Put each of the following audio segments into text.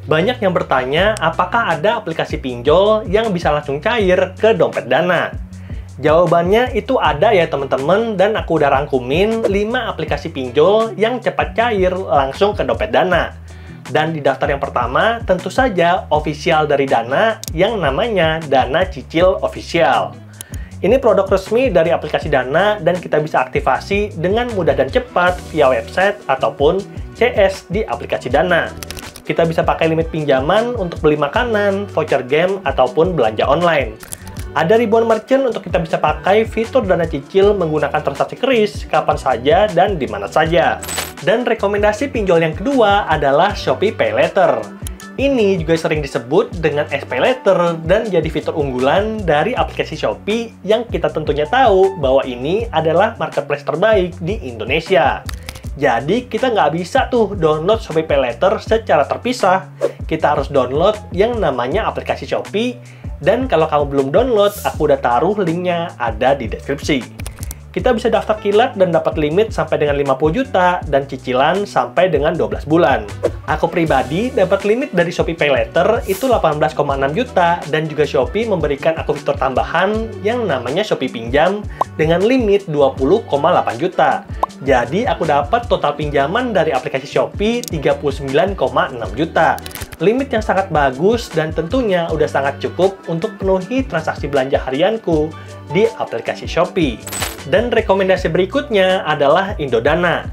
Banyak yang bertanya, apakah ada aplikasi pinjol yang bisa langsung cair ke dompet Dana? Jawabannya itu ada ya teman-teman, dan aku udah rangkumin 5 aplikasi pinjol yang cepat cair langsung ke dompet Dana. Dan di daftar yang pertama, tentu saja official dari Dana yang namanya Dana Cicil Official. Ini produk resmi dari aplikasi Dana dan kita bisa aktifasi dengan mudah dan cepat via website ataupun CS di aplikasi Dana. Kita bisa pakai limit pinjaman untuk beli makanan, voucher game, ataupun belanja online. Ada ribuan merchant untuk kita bisa pakai fitur Dana Cicil menggunakan transaksi kris kapan saja dan di mana saja. Dan rekomendasi pinjol yang kedua adalah Shopee Pay Later. Ini juga sering disebut dengan SPay Later dan jadi fitur unggulan dari aplikasi Shopee yang kita tentunya tahu bahwa ini adalah marketplace terbaik di Indonesia. Jadi kita nggak bisa tuh download Shopee Pay Later secara terpisah. Kita harus download yang namanya aplikasi Shopee. Dan kalau kamu belum download, aku udah taruh linknya ada di deskripsi. Kita bisa daftar kilat dan dapat limit sampai dengan 50 juta dan cicilan sampai dengan 12 bulan. Aku pribadi dapat limit dari Shopee Pay Later itu 18,6 juta dan juga Shopee memberikan aku fitur tambahan yang namanya Shopee Pinjam dengan limit 20,8 juta. Jadi aku dapat total pinjaman dari aplikasi Shopee 39,6 juta. Limit yang sangat bagus dan tentunya udah sangat cukup untuk penuhi transaksi belanja harianku di aplikasi Shopee. Dan rekomendasi berikutnya adalah Indodana.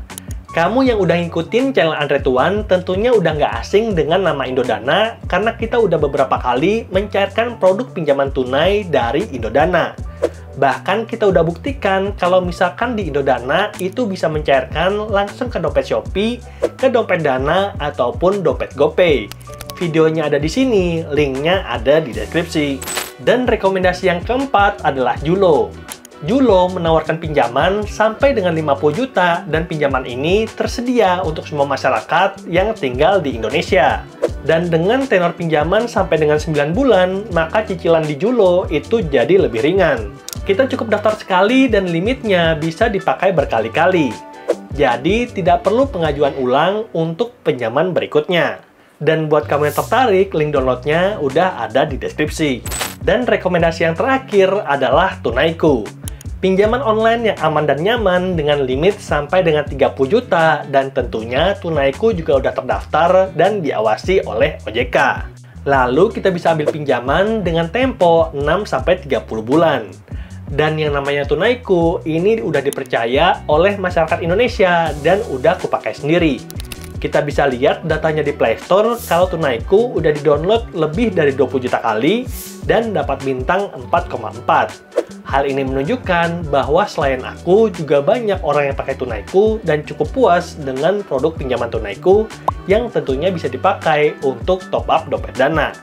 Kamu yang udah ngikutin channel Andre Tuan tentunya udah nggak asing dengan nama Indodana karena kita udah beberapa kali mencairkan produk pinjaman tunai dari Indodana. Bahkan kita udah buktikan kalau misalkan di Indodana itu bisa mencairkan langsung ke dompet Shopee, ke dompet Dana, ataupun dompet GoPay. Videonya ada di sini, linknya ada di deskripsi. Dan rekomendasi yang keempat adalah Julo. Julo menawarkan pinjaman sampai dengan 50 juta dan pinjaman ini tersedia untuk semua masyarakat yang tinggal di Indonesia. Dan dengan tenor pinjaman sampai dengan 9 bulan, maka cicilan di Julo itu jadi lebih ringan. Kita cukup daftar sekali dan limitnya bisa dipakai berkali-kali. Jadi tidak perlu pengajuan ulang untuk pinjaman berikutnya. Dan buat kamu yang tertarik, link downloadnya udah ada di deskripsi. Dan rekomendasi yang terakhir adalah Tunaiku. Pinjaman online yang aman dan nyaman dengan limit sampai dengan 30 juta dan tentunya Tunaiku juga udah terdaftar dan diawasi oleh OJK. Lalu kita bisa ambil pinjaman dengan tempo 6-30 bulan. Dan yang namanya Tunaiku ini udah dipercaya oleh masyarakat Indonesia dan udah aku pakai sendiri. Kita bisa lihat datanya di Play Store kalau Tunaiku udah di-download lebih dari 20 juta kali dan dapat bintang 4,4. Hal ini menunjukkan bahwa selain aku, juga banyak orang yang pakai Tunaiku dan cukup puas dengan produk pinjaman Tunaiku yang tentunya bisa dipakai untuk top up dompet Dana.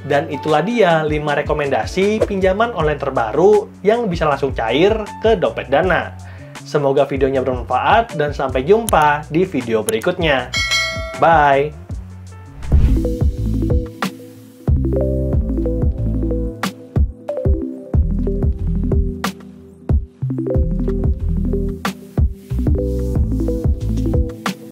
Dan itulah dia 5 rekomendasi pinjaman online terbaru yang bisa langsung cair ke dompet Dana. Semoga videonya bermanfaat dan sampai jumpa di video berikutnya. Bye!